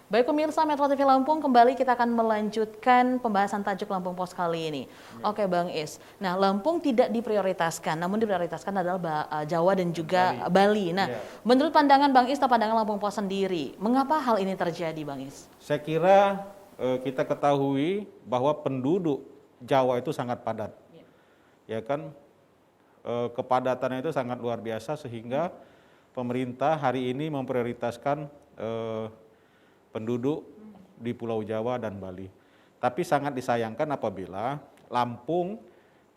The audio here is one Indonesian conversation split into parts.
Baik pemirsa Metro TV Lampung, kembali kita akan melanjutkan pembahasan tajuk Lampung Pos kali ini. Oke Bang Is, nah Lampung tidak diprioritaskan, namun diprioritaskan adalah Jawa dan juga Bali. Nah, menurut pandangan Bang Is atau pandangan Lampung Pos sendiri, mengapa hal ini terjadi Bang Is? Saya kira kita ketahui bahwa penduduk Jawa itu sangat padat, ya kan, kepadatannya itu sangat luar biasa sehingga pemerintah hari ini memprioritaskan penduduk di Pulau Jawa dan Bali. Tapi sangat disayangkan apabila Lampung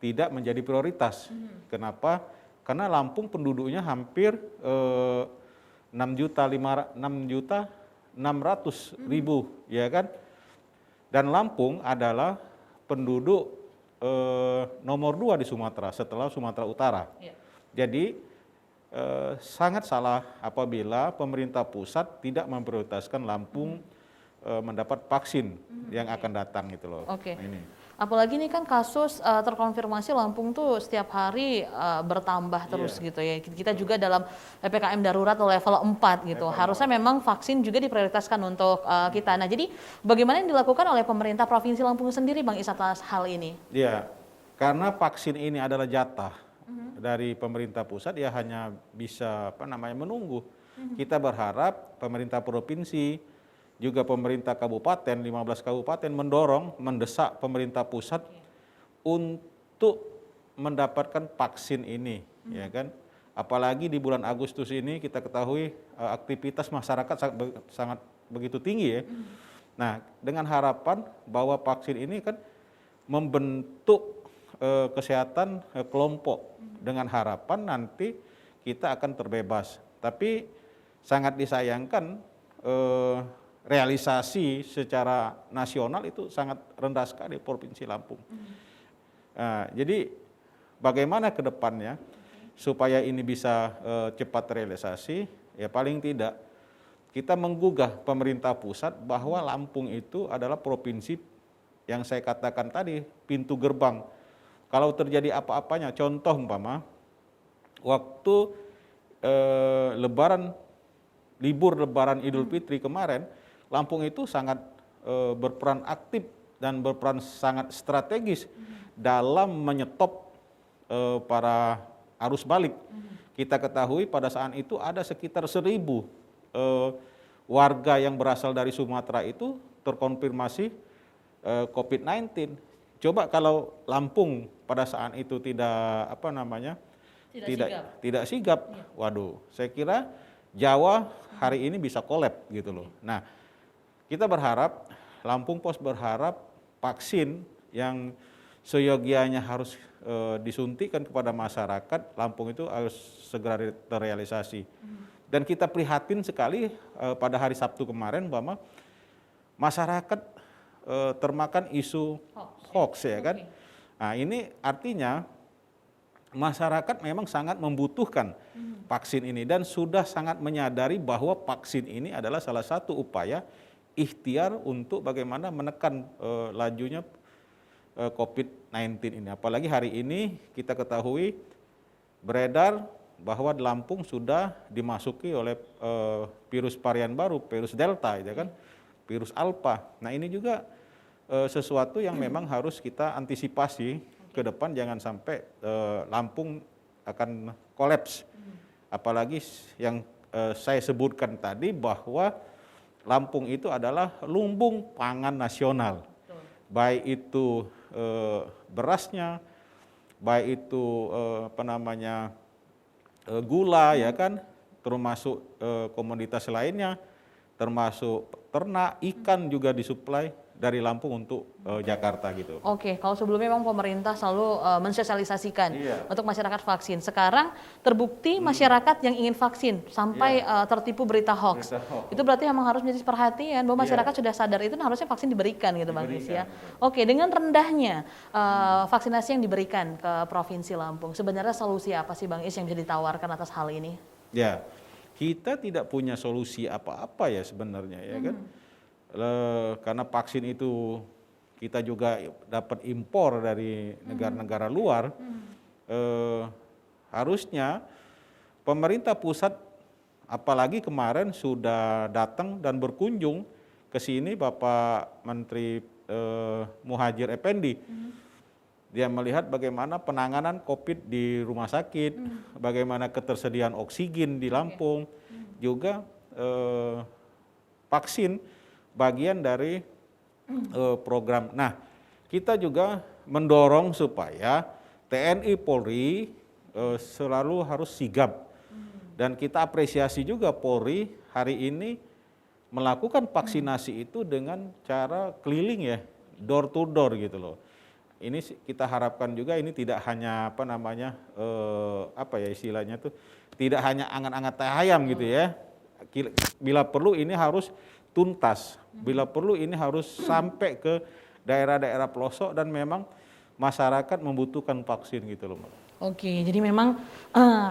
tidak menjadi prioritas. Kenapa? Karena Lampung penduduknya hampir 6.600.000, ya kan? Dan Lampung adalah penduduk nomor 2 di Sumatera setelah Sumatera Utara. Jadi sangat salah apabila pemerintah pusat tidak memprioritaskan Lampung mendapat vaksin yang akan datang gitu loh. Ini. Apalagi ini kan kasus terkonfirmasi Lampung tuh setiap hari bertambah terus gitu ya. Kita juga dalam PPKM darurat level 4 gitu. Harusnya memang vaksin juga diprioritaskan untuk kita. Nah, jadi bagaimana yang dilakukan oleh pemerintah Provinsi Lampung sendiri Bang Is atas hal ini? Ya, karena vaksin ini adalah jatah dari pemerintah pusat, ya hanya bisa menunggu. Kita berharap pemerintah provinsi juga pemerintah kabupaten, 15 kabupaten mendorong, mendesak pemerintah pusat untuk mendapatkan vaksin ini, ya kan? Apalagi di bulan Agustus ini kita ketahui aktivitas masyarakat sangat begitu tinggi ya. Nah, dengan harapan bahwa vaksin ini kan membentuk kesehatan kelompok dengan harapan nanti kita akan terbebas. Tapi sangat disayangkan realisasi secara nasional itu sangat rendah sekali Provinsi Lampung. Nah, jadi bagaimana ke depannya supaya ini bisa cepat realisasi? Ya paling tidak kita menggugah pemerintah pusat bahwa Lampung itu adalah provinsi yang saya katakan tadi pintu gerbang. Kalau terjadi apa-apanya, contoh umpama waktu libur Lebaran Idul Fitri kemarin, Lampung itu sangat berperan aktif dan berperan sangat strategis dalam menyetop para arus balik. Kita ketahui pada saat itu ada sekitar 1.000 warga yang berasal dari Sumatera itu terkonfirmasi COVID-19. Coba kalau Lampung pada saat itu tidak sigap, waduh, saya kira Jawa hari ini bisa kolab gitu loh. Nah, kita berharap, Lampung Pos berharap vaksin yang seyogianya harus disuntikan kepada masyarakat Lampung itu harus segera terrealisasi. Dan kita prihatin sekali pada hari Sabtu kemarin bahwa masyarakat termakan isu hoax ya kan. Nah, ini artinya masyarakat memang sangat membutuhkan vaksin ini dan sudah sangat menyadari bahwa vaksin ini adalah salah satu upaya ikhtiar untuk bagaimana menekan lajunya COVID-19 ini. Apalagi hari ini kita ketahui beredar bahwa di Lampung sudah dimasuki oleh virus varian baru, virus Delta ya kan, virus Alpha. Nah, ini juga sesuatu yang memang harus kita antisipasi ke depan, jangan sampai Lampung akan kolaps. Apalagi yang saya sebutkan tadi bahwa Lampung itu adalah lumbung pangan nasional. Baik itu berasnya, baik itu gula ya kan, termasuk komoditas lainnya, termasuk ternak, ikan juga disuplai dari Lampung untuk Jakarta gitu. Oke, kalau sebelumnya memang pemerintah selalu mensosialisasikan untuk masyarakat vaksin. Sekarang terbukti masyarakat yang ingin vaksin sampai tertipu berita hoax. Itu berarti memang harus menjadi perhatian bahwa masyarakat sudah sadar itu harusnya vaksin diberikan gitu Bang Is ya. Oke, dengan rendahnya vaksinasi yang diberikan ke Provinsi Lampung, sebenarnya solusi apa sih Bang Is yang bisa ditawarkan atas hal ini? Ya, kita tidak punya solusi apa-apa ya sebenarnya ya kan. Karena vaksin itu kita juga dapat impor dari negara-negara luar, harusnya pemerintah pusat apalagi kemarin sudah datang dan berkunjung ke sini Bapak Menteri Muhadjir Effendi. Dia melihat bagaimana penanganan COVID di rumah sakit, bagaimana ketersediaan oksigen di Lampung, juga vaksin bagian dari program. Nah, kita juga mendorong supaya TNI Polri selalu harus sigap. Dan kita apresiasi juga Polri hari ini melakukan vaksinasi itu dengan cara keliling ya, door to door gitu loh. Ini kita harapkan juga ini tidak hanya istilahnya tuh tidak hanya angan-angan teh ayam gitu ya. Bila perlu ini harus tuntas, bila perlu ini harus sampai ke daerah-daerah pelosok dan memang masyarakat membutuhkan vaksin gitu loh, Mbak. Oke, jadi memang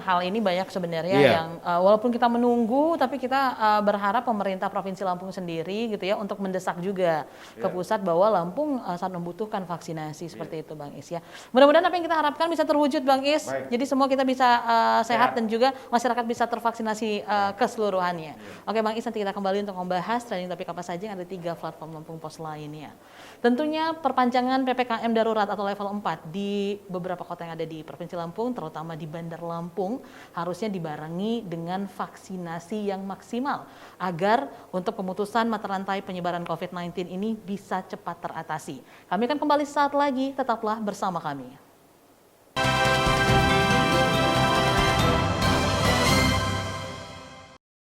hal ini banyak sebenarnya yang walaupun kita menunggu, tapi kita berharap pemerintah Provinsi Lampung sendiri gitu ya untuk mendesak juga ke pusat bahwa Lampung sangat membutuhkan vaksinasi seperti itu, Bang Is ya. Mudah-mudahan apa yang kita harapkan bisa terwujud, Bang Is. Baik. Jadi semua kita bisa sehat dan juga masyarakat bisa tervaksinasi keseluruhannya. Oke, Bang Is, nanti kita kembali untuk membahas trending topik apa saja yang ada 3 platform Lampung Pos lainnya. Tentunya perpanjangan PPKM darurat atau level 4 di beberapa kota yang ada di Provinsi Lampung, terutama di Bandar Lampung, harusnya dibarengi dengan vaksinasi yang maksimal agar untuk pemutusan mata rantai penyebaran COVID-19 ini bisa cepat teratasi. Kami akan kembali saat lagi, tetaplah bersama kami.